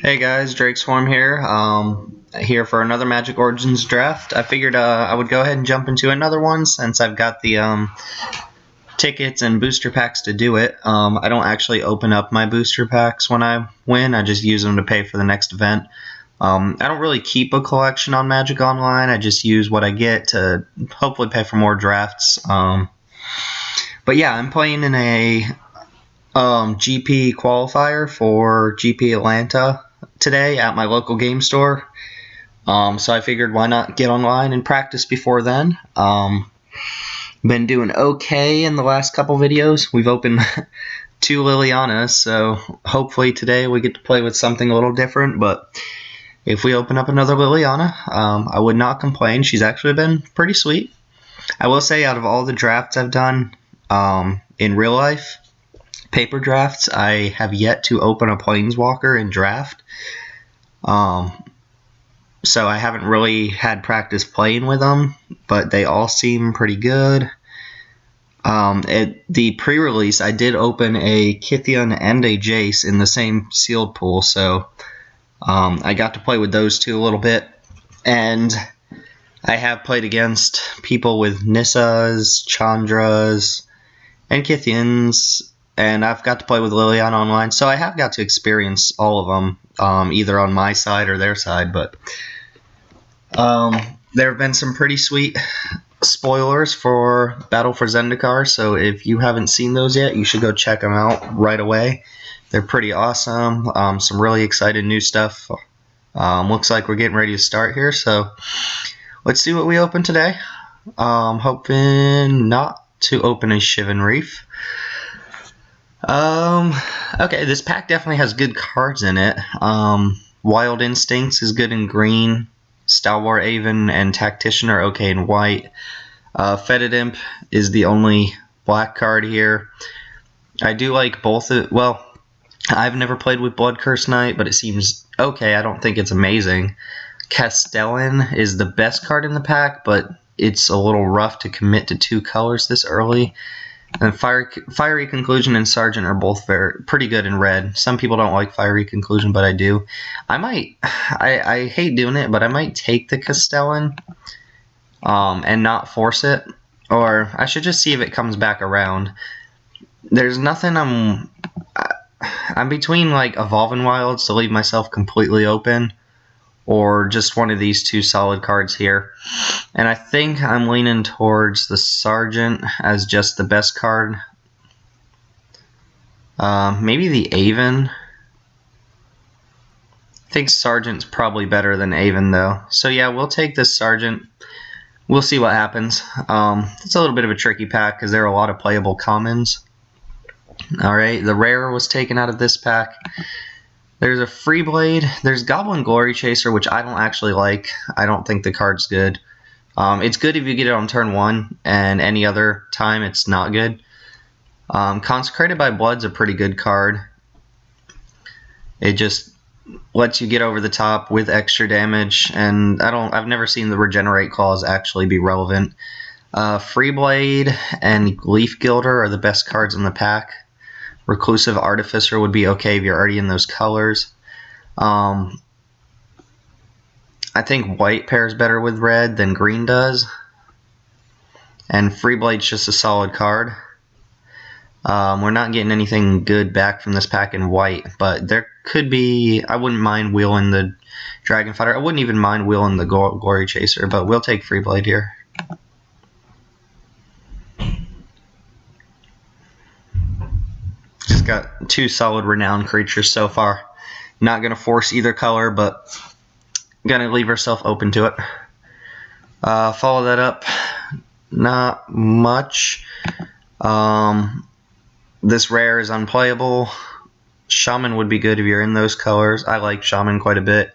Hey guys, Drake Swarm here. Here for another Magic Origins draft. I figured I would go ahead and jump into another one since I've got the tickets and booster packs to do it. I don't actually open up my booster packs when I win. I just use them to pay for the next event. I don't really keep a collection on Magic Online. I just use what I get to hopefully pay for more drafts. But yeah, I'm playing in a GP qualifier for GP Atlanta today at my local game store. So I figured why not get online and practice before then. Been doing okay in the last couple videos. We've opened 2 Lilianas, so hopefully today we get to play with something a little different. But if we open up another Liliana, I would not complain. She's actually been pretty sweet. I will say out of all the drafts I've done in real life, paper drafts, I have yet to open a Planeswalker in draft. So I haven't really had practice playing with them, but they all seem pretty good. At the pre-release, I did open a Kytheon and a Jace in the same sealed pool, so I got to play with those two a little bit. And I have played against people with Nissas, Chandras, and Kytheons, and I've got to play with Liliana online, so I have got to experience all of them, either on my side or their side. But there have been some pretty sweet spoilers for Battle for Zendikar, so if you haven't seen those yet, you should go check them out right away. They're pretty awesome. Some really exciting new stuff. Looks like we're getting ready to start here, so let's see what we open today. Hoping not to open a Shivan Reef. Okay, this pack definitely has good cards in it. Wild Instincts is good in green. Stalwart Aven and Tactician are okay in white. Fetid Imp is the only black card here. I do like both. Well, I've never played with Blood Curse Knight, but it seems okay. I don't think it's amazing. Castellan is the best card in the pack, but it's a little rough to commit to 2 colors this early. And Fiery Conclusion and Sergeant are both pretty good in red. Some people don't like Fiery Conclusion, but I do. I hate doing it, but I might take the Castellan and not force it. Or I should just see if it comes back around. There's nothing I'm between like Evolving Wilds to leave myself completely open, or just one of these 2 solid cards here. And I think I'm leaning towards the Sergeant as just the best card. Maybe the Aven. I think Sergeant's probably better than Aven, though. So yeah, we'll take this Sergeant. We'll see what happens. It's a little bit of a tricky pack because there are a lot of playable commons. Alright, the Rare was taken out of this pack. There's a Freeblade. There's Goblin Glory Chaser, which I don't actually like. I don't think the card's good. It's good if you get it on turn 1, and any other time it's not good. Consecrated by Blood's a pretty good card. It just lets you get over the top with extra damage, and I've never seen the Regenerate clause actually be relevant. Freeblade and Leaf Gilder are the best cards in the pack. Reclusive Artificer would be okay if you're already in those colors. I think white pairs better with red than green does. And Freeblade's just a solid card. We're not getting anything good back from this pack in white, but there could be. I wouldn't mind wheeling the Dragon Fighter. I wouldn't even mind wheeling the Glory Chaser, but we'll take Freeblade here. Just got 2 solid renowned creatures so far. Not going to force either color, but going to leave ourselves open to it. Follow that up. Not much. This Rare is unplayable. Shaman would be good if you're in those colors. I like Shaman quite a bit.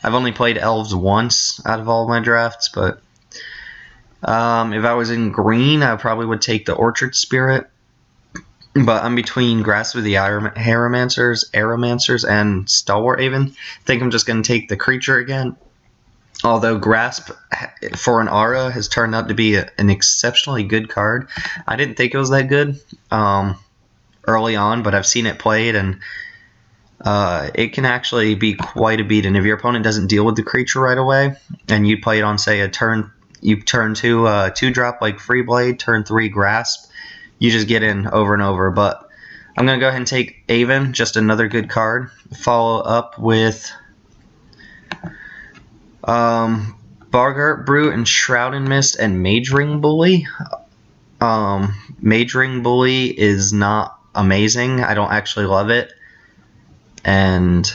I've only played Elves once out of all my drafts, but if I was in green, I probably would take the Orchard Spirit. But I'm between Grasp of the Aeromancers, and Stalwart Aven. I think I'm just going to take the creature again. Although Grasp for an Aura has turned out to be an exceptionally good card. I didn't think it was that good early on, but I've seen it played, and it can actually be quite a beat. And if your opponent doesn't deal with the creature right away, and you play it on, say, a turn, you turn 2 2-drop like Free Blade, turn 3 Grasp, you just get in over and over. But I'm going to go ahead and take Aven, just another good card. Follow up with Boggart Brute and Shroud and Mist and Mage Ring Bully. Mage Ring Bully is not amazing. I don't actually love it, and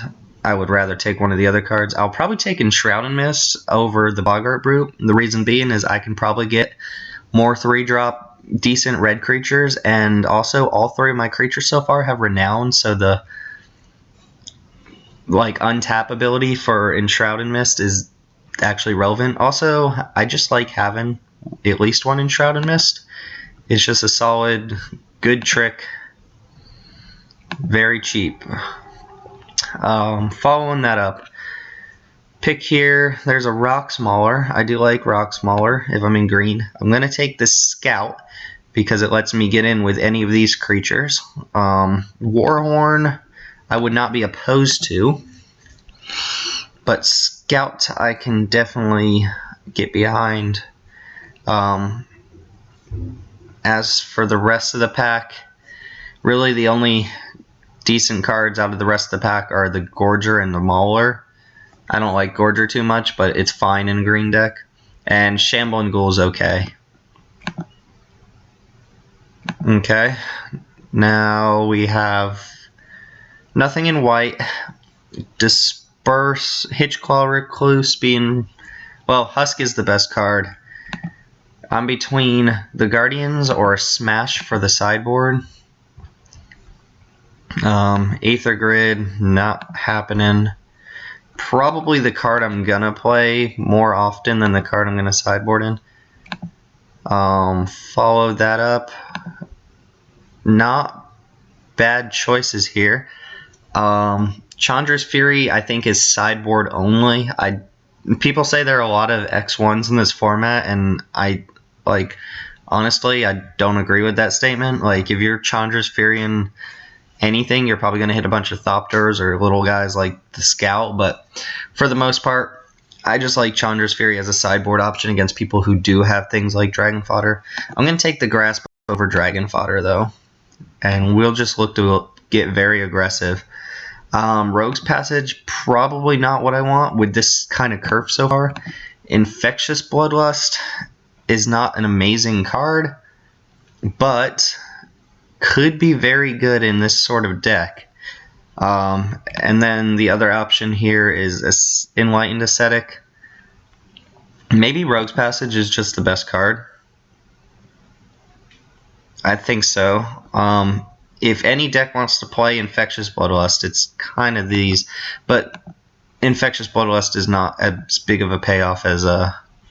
I would rather take one of the other cards. I'll probably take Enshroud and Mist over the Boggart Brute. The reason being is I can probably get more 3-drop decent red creatures, and also all 3 of my creatures so far have Renown, so the untap ability for Enshroud and Mist is actually relevant. Also, I just like having at least one Enshroud and Mist. It's just a solid, good trick. Very cheap. Following that up, pick here. There's a Rock Smaller. I do like Rock Smaller if I'm in green. I'm going to take the Scout because it lets me get in with any of these creatures. Warhorn, I would not be opposed to, but Scout I can definitely get behind. As for the rest of the pack, really the only decent cards out of the rest of the pack are the Gorger and the Mauler. I don't like Gorger too much, but it's fine in a green deck. And Shambling Ghoul is okay. Okay, now we have nothing in white. Disperse, Hitchclaw Recluse being, well, Husk is the best card. I'm between the Guardians or Smash for the sideboard. Aether Grid, not happening. Probably the card I'm gonna play more often than the card I'm gonna sideboard in. Follow that up. Not bad choices here. Chandra's Fury, I think, is sideboard only. People say there are a lot of X1s in this format, and honestly, I don't agree with that statement. Like, if you're Chandra's Fury in anything, you're probably going to hit a bunch of Thopters or little guys like the Scout, but for the most part, I just like Chandra's Fury as a sideboard option against people who do have things like Dragon Fodder. I'm going to take the Grasp over Dragon Fodder, though, and we'll just look to get very aggressive. Rogue's Passage, probably not what I want with this kind of curve so far. Infectious Bloodlust is not an amazing card, but could be very good in this sort of deck. And then the other option here is Enlightened Ascetic. Maybe Rogue's Passage is just the best card. I think so. If any deck wants to play Infectious Bloodlust, it's kind of these, but Infectious Bloodlust is not as big of a payoff as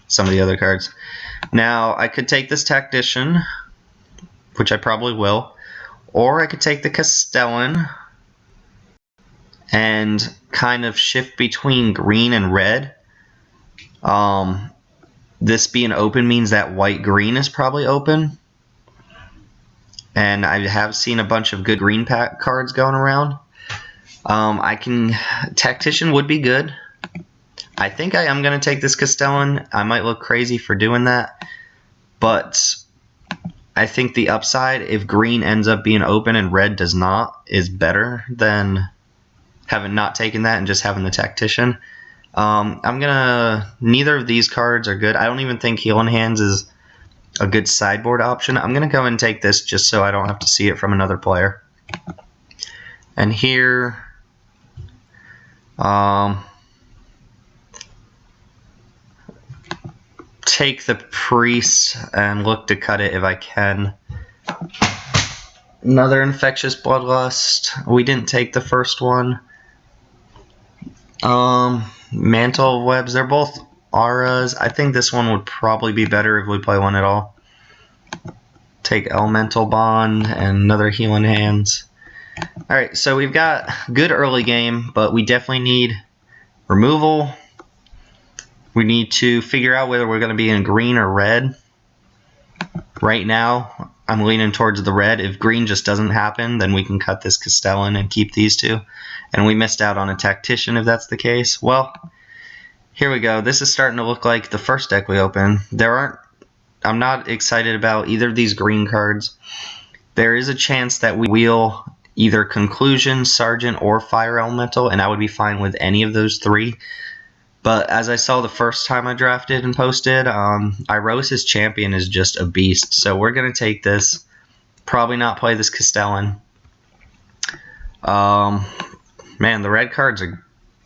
some of the other cards. Now, I could take this Tactician, which I probably will, or I could take the Castellan and kind of shift between green and red. This being open means that white-green is probably open. And I have seen a bunch of good green pack cards going around. Tactician would be good. I think I am going to take this Castellan. I might look crazy for doing that, but I think the upside, if green ends up being open and red does not, is better than having not taken that and just having the Tactician. Neither of these cards are good. I don't even think Healing Hands is a good sideboard option. I'm going to go and take this just so I don't have to see it from another player. And here, take the Priest and look to cut it if I can. Another Infectious Bloodlust. We didn't take the first one. Mantle of Webs. They're both auras. I think this one would probably be better if we play one at all. Take Elemental Bond and another Healing Hands. Alright, so we've got good early game, but we definitely need removal. We need to figure out whether we're going to be in green or red. Right now, I'm leaning towards the red. If green just doesn't happen, then we can cut this Castellan and keep these two. And we missed out on a Tactician if that's the case. Well, here we go. This is starting to look like the first deck we opened. I'm not excited about either of these green cards. There is a chance that we wheel either Conclusion, Sergeant, or Fire Elemental, and I would be fine with any of those three. But as I saw the first time I drafted and posted, Irosis Champion is just a beast. So we're going to take this. Probably not play this Castellan. Man, the red cards are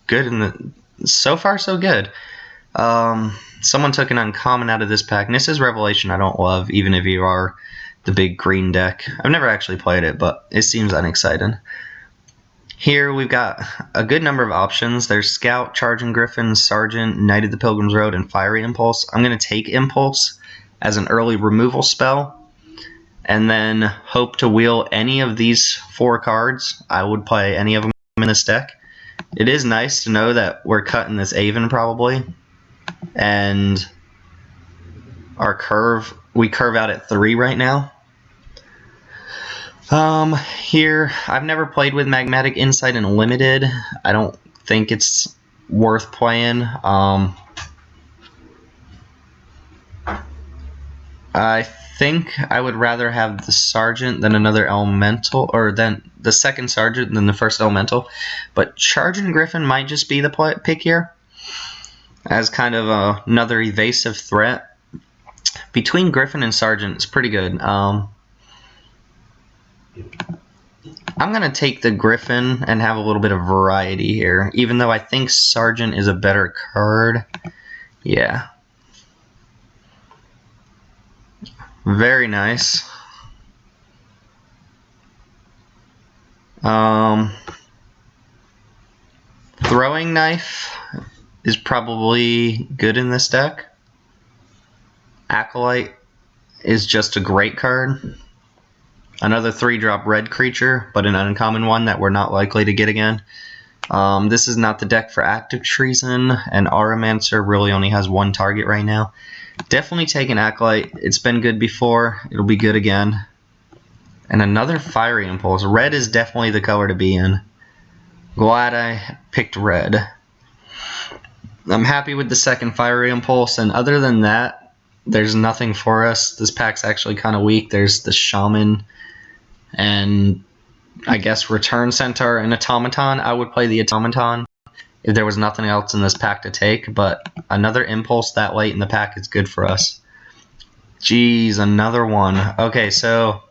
good. So far, so good. Someone took an uncommon out of this pack. And this is Revelation I don't love, even if you are the big green deck. I've never actually played it, but it seems unexciting. Here we've got a good number of options. There's Scout, Charging Griffin, Sergeant, Knight of the Pilgrim's Road, and Fiery Impulse. I'm going to take Impulse as an early removal spell, and then hope to wheel any of these 4 cards. I would play any of them in this deck. It is nice to know that we're cutting this Aven probably, and we curve out at 3 right now. Here, I've never played with Magmatic Insight in Limited. I don't think it's worth playing. I think I would rather have the Sergeant than another Elemental, or than the second Sergeant than the first Elemental. But Charging Griffin might just be the pick here, as kind of another evasive threat. Between Griffin and Sergeant, it's pretty good. I'm going to take the Griffin and have a little bit of variety here, even though I think Sergeant is a better card. Yeah. Very nice. Throwing Knife is probably good in this deck. Acolyte is just a great card. Another 3-drop red creature, but an uncommon one that we're not likely to get again. This is not the deck for Active Treason, and Auramancer really only has 1 target right now. Definitely take an Acolyte. It's been good before. It'll be good again. And another Fiery Impulse. Red is definitely the color to be in. Glad I picked red. I'm happy with the second Fiery Impulse, and other than that, there's nothing for us. This pack's actually kind of weak. There's the Shaman and I guess Return Centaur and Automaton. I would play the Automaton if there was nothing else in this pack to take, but another Impulse that late in the pack is good for us. Jeez, another one. Okay, so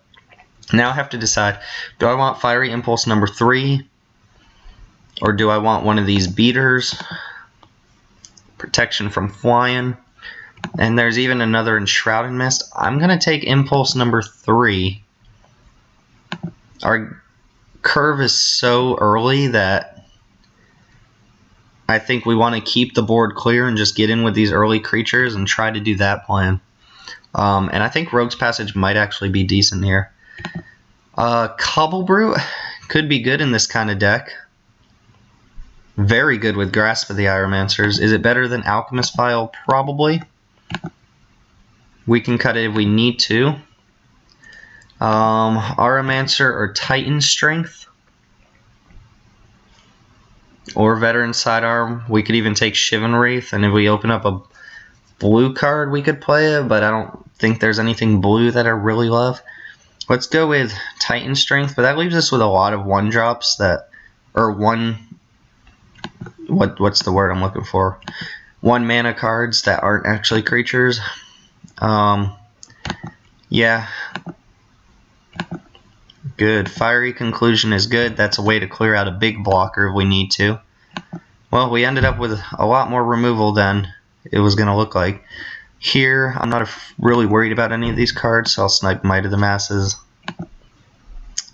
now I have to decide, do I want Fiery Impulse number 3, or do I want one of these beaters? Protection from flying. And there's even another Enshrouded Mist. I'm going to take Impulse number 3. Our curve is so early that I think we want to keep the board clear and just get in with these early creatures and try to do that plan. And I think Rogue's Passage might actually be decent here. Cobblebrute could be good in this kind of deck. Very good with Grasp of the Iromancers. Is it better than Alchemist File? Probably. We can cut it if we need to. Auramancer or Titan Strength. Or Veteran Sidearm. We could even take Shivan Wraith, and if we open up a blue card, we could play it, but I don't think there's anything blue that I really love. Let's go with Titan Strength, but that leaves us with a lot of 1-drops that, or what's the word I'm looking for? 1 mana cards that aren't actually creatures. Yeah. Good. Fiery Conclusion is good. That's a way to clear out a big blocker if we need to. Well, we ended up with a lot more removal than it was going to look like. Here, I'm not really worried about any of these cards, so I'll snipe Might of the Masses.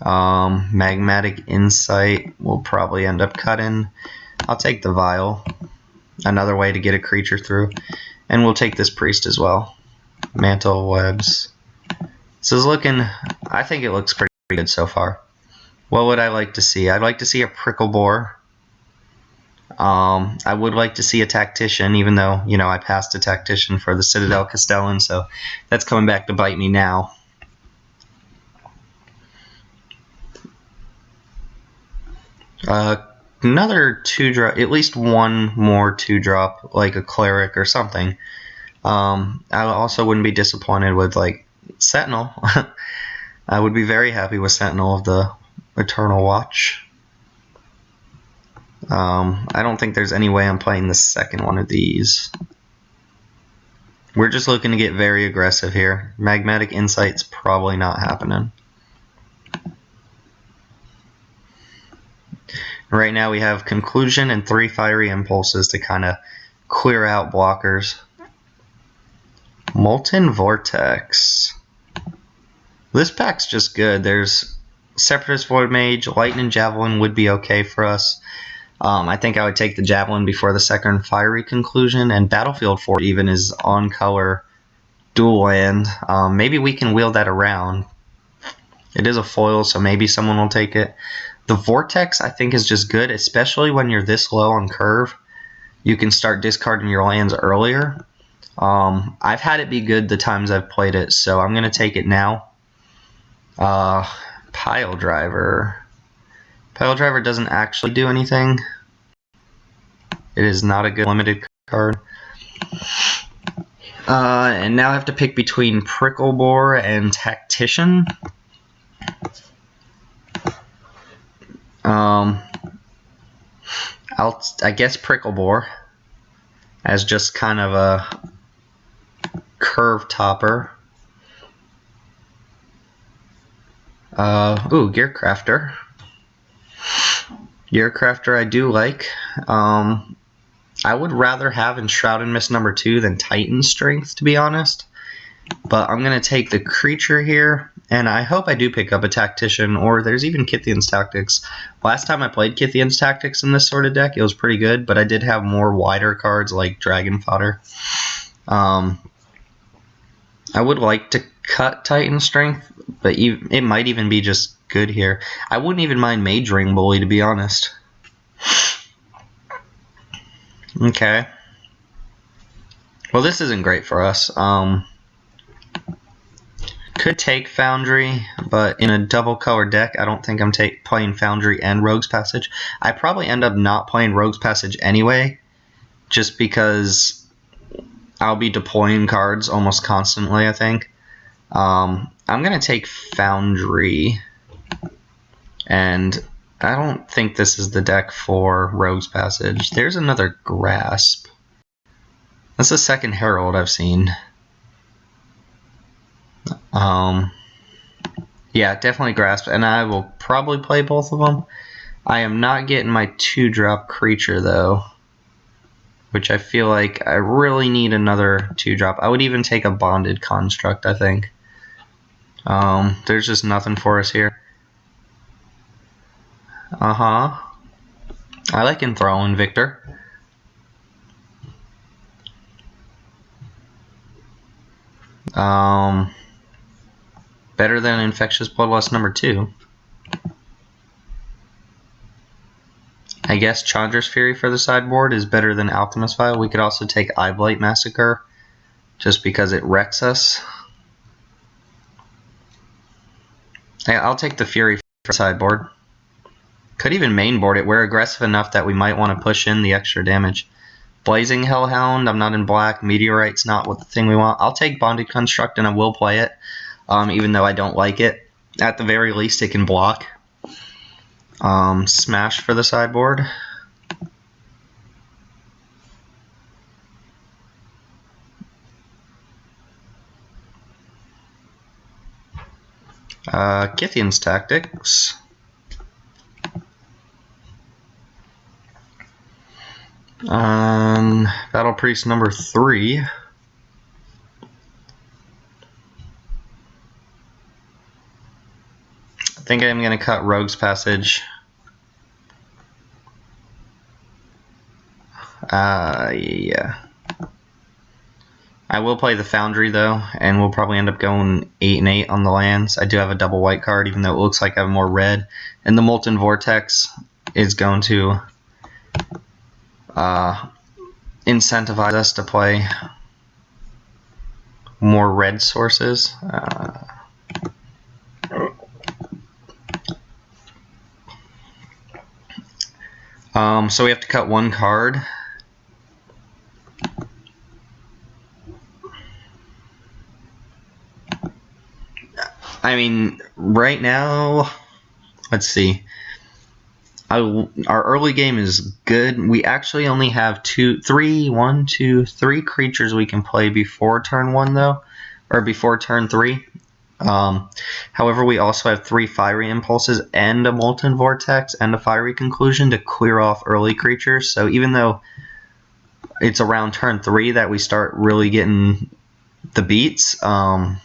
Magmatic Insight will probably end up cutting. I'll take the Vial. Another way to get a creature through. And we'll take this Priest as well. Mantle Webs. This is looking, I think it looks pretty good so far. What would I like to see? I'd like to see a Prickle Boar. I would like to see a Tactician, even though, you know, I passed a Tactician for the Citadel Castellan, so that's coming back to bite me now. Another 2-drop, at least one more 2-drop, like a cleric or something. I also wouldn't be disappointed with like Sentinel. I would be very happy with Sentinel of the Eternal Watch. I don't think there's any way I'm playing the second one of these. We're just looking to get very aggressive here. Magmatic Insight's probably not happening. Right now we have Conclusion and 3 Fiery Impulses to kind of clear out blockers. Molten Vortex. This pack's just good. There's Separatist Void Mage, Lightning Javelin would be okay for us. I think I would take the Javelin before the second Fiery Conclusion, and Battlefield 4 even is on color dual land. Maybe we can wheel that around. It is a foil, so maybe someone will take it. The Vortex I think is just good, especially when you're this low on curve. You can start discarding your lands earlier. I've had it be good the times I've played it, so I'm going to take it now. Pile Driver. Pile Driver doesn't actually do anything. It is not a good limited card. And now I have to pick between Prickle Boar and Tactician. I guess Prickle Boar as just kind of a curve topper. Gearcrafter. Gearcrafter I do like. I would rather have Enshrouded Mist number 2 than Titan Strength, to be honest. But I'm going to take the creature here, and I hope I do pick up a Tactician, or there's even Kythian's Tactics. Last time I played Kythian's Tactics in this sort of deck, it was pretty good, but I did have more wider cards like Dragon Fodder. I would like to cut Titan Strength, but it might even be just good here. I wouldn't even mind Mage Ring Bully, to be honest. Okay. Well, this isn't great for us. Could take Foundry, but in a double color deck, I don't think I'm playing Foundry and Rogue's Passage. I probably end up not playing Rogue's Passage anyway, just because I'll be deploying cards almost constantly, I think. I'm going to take Foundry, and I don't think this is the deck for Rogue's Passage. There's another Grasp. That's the second Herald I've seen. Yeah, definitely Grasp, and I will probably play both of them. I am not getting my 2-drop creature, though, which I feel like I really need another 2-drop. I would even take a Bonded Construct, I think. There's just nothing for us here. I like Enthralling Victor. Better than Infectious Bloodlust number 2. I guess Chandra's Fury for the sideboard is better than Alchemist Vial. We could also take Eyeblight Massacre, just because it wrecks us. I'll take the Fury for the sideboard. Could even mainboard it. We're aggressive enough that we might want to push in the extra damage. Blazing Hellhound, I'm not in black. Meteorite's not what the thing we want. I'll take Bonded Construct and I will play it, even though I don't like it. At the very least, it can block. Smash for the sideboard. Kythian's Tactics. Battle Priest number 3. I think I'm going to cut Rogue's Passage. Yeah. I will play the Foundry, though, and we'll probably end up going 8 and 8 on the lands. I do have a double white card, even though it looks like I have more red. And the Molten Vortex is going to incentivize us to play more red sources. So we have to cut one card. I mean, right now, let's see. Our early game is good. We actually only have three creatures we can play before turn 1, though, or before turn 3. However, we also have 3 Fiery Impulses and a Molten Vortex and a Fiery Conclusion to clear off early creatures. So even though it's around turn 3 that we start really getting the beats, I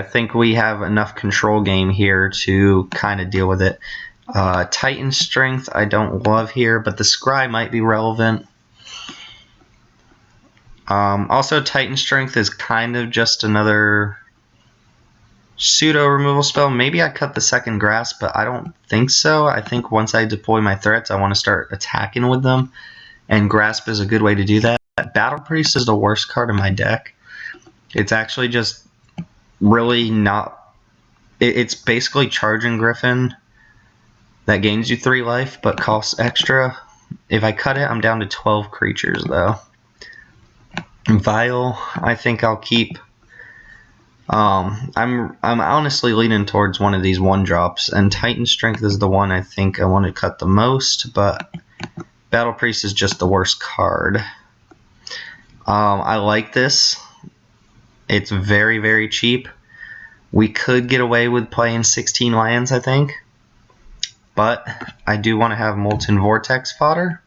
think we have enough control game here to kind of deal with it. Titan Strength I don't love here, but the Scry might be relevant. Also, Titan Strength is kind of just another pseudo removal spell. Maybe I cut the second Grasp, but I don't think so. I think once I deploy my threats, I want to start attacking with them, and Grasp is a good way to do that. Battle Priest is the worst card in my deck. It's actually just really not... It's basically Charging Griffin that gains you 3 life, but costs extra. If I cut it, I'm down to 12 creatures, though. Vial, I think I'll keep. I'm honestly leaning towards one of these 1-drops, and Titan Strength is the one I think I want to cut the most, but Battle Priest is just the worst card. I like this. It's very, very cheap. We could get away with playing 16 lands, I think, but I do want to have Molten Vortex fodder.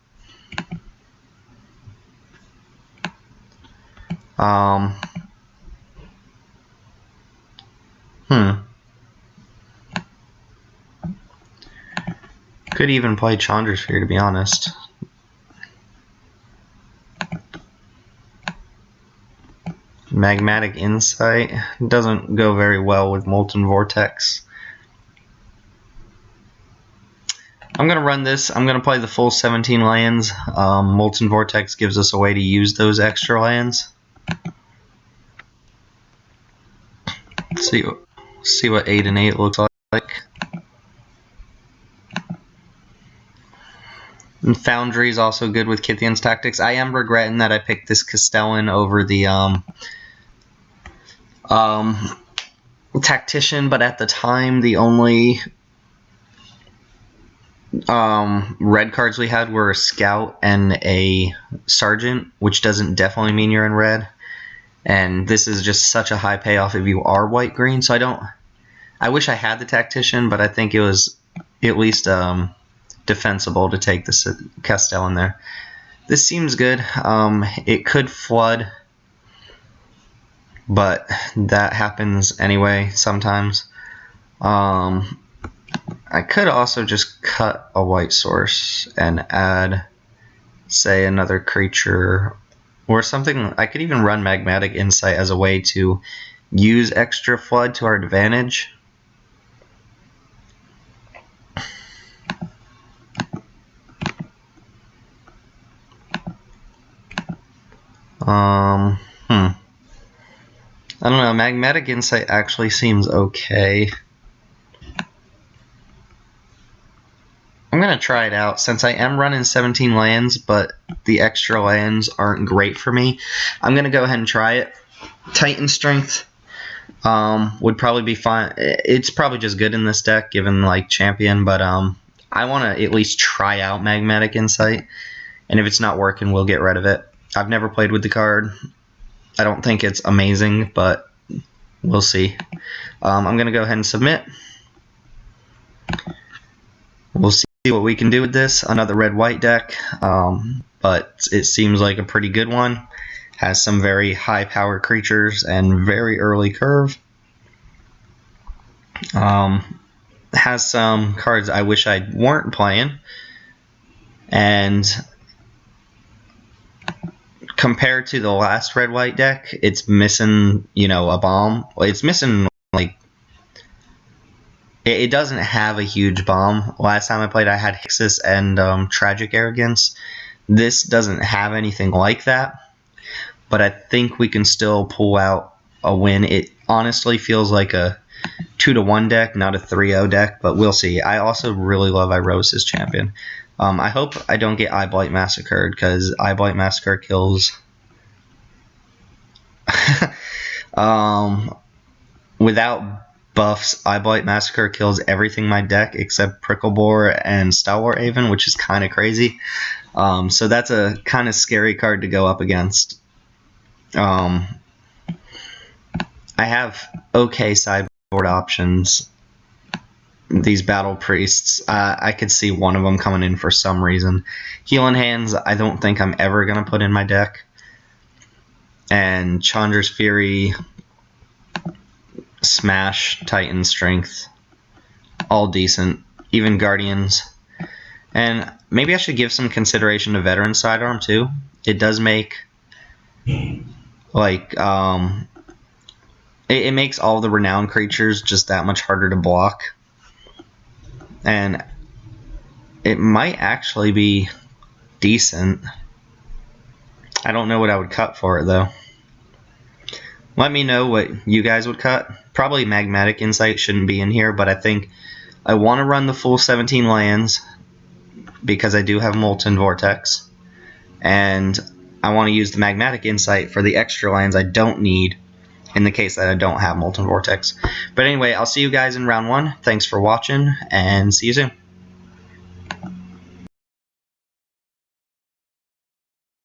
Could even play Chandrasphere, to be honest. Magmatic Insight doesn't go very well with Molten Vortex. I'm going to run this. I'm going to play the full 17 lands. Molten Vortex gives us a way to use those extra lands. Let's see what 8 and 8 looks like. And Foundry is also good with Kythian's Tactics. I am regretting that I picked this Castellan over the Tactician, but at the time the only red cards we had were a Scout and a Sergeant, which doesn't definitely mean you're in red. And this is just such a high payoff if you are white-green. So I wish I had the Tactician, but I think it was at least defensible to take this Castellan there. This seems good. It could flood, but that happens anyway sometimes. I could also just cut a white source and add, say, another creature or something. I could even run Magmatic Insight as a way to use extra flood to our advantage. I don't know, Magmatic Insight actually seems okay. I'm going to try it out since I am running 17 lands, but the extra lands aren't great for me. I'm going to go ahead and try it. Titan Strength would probably be fine. It's probably just good in this deck given like Champion, but I want to at least try out Magmatic Insight, and if it's not working, we'll get rid of it. I've never played with the card. I don't think it's amazing, but we'll see. I'm going to go ahead and submit. We'll see what we can do with this. Another red-white deck, but it seems like a pretty good one. Has some very high-power creatures and very early curve. Has some cards I wish I weren't playing. And compared to the last red-white deck, it's missing, a bomb. It's missing, like, it doesn't have a huge bomb. Last time I played, I had Hixus and Tragic Arrogance. This doesn't have anything like that, but I think we can still pull out a win. It honestly feels like a 2-1 deck, not a 3-0 deck, but we'll see. I also really love Irosis Champion. I hope I don't get Eye Blight Massacred, because Eye Blight Massacre kills... without buffs, Eye Blight Massacre kills everything in my deck except Pricklebore and Stalwart Haven, which is kind of crazy. So that's a kind of scary card to go up against. I have okay sideboard options. These Battle Priests, I could see one of them coming in for some reason. Healing Hands, I don't think I'm ever going to put in my deck. And Chandra's Fury, Smash, Titan Strength, all decent. Even Guardians. And maybe I should give some consideration to Veteran Sidearm too. It does make, like, it makes all the renowned creatures just that much harder to block. And it might actually be decent. I don't know what I would cut for it, though. Let me know what you guys would cut. Probably Magmatic Insight shouldn't be in here, but I think I want to run the full 17 lands because I do have Molten Vortex. And I want to use the Magmatic Insight for the extra lands I don't need in the case that I don't have Molten Vortex. But anyway, I'll see you guys in round 1. Thanks for watching, and see you soon.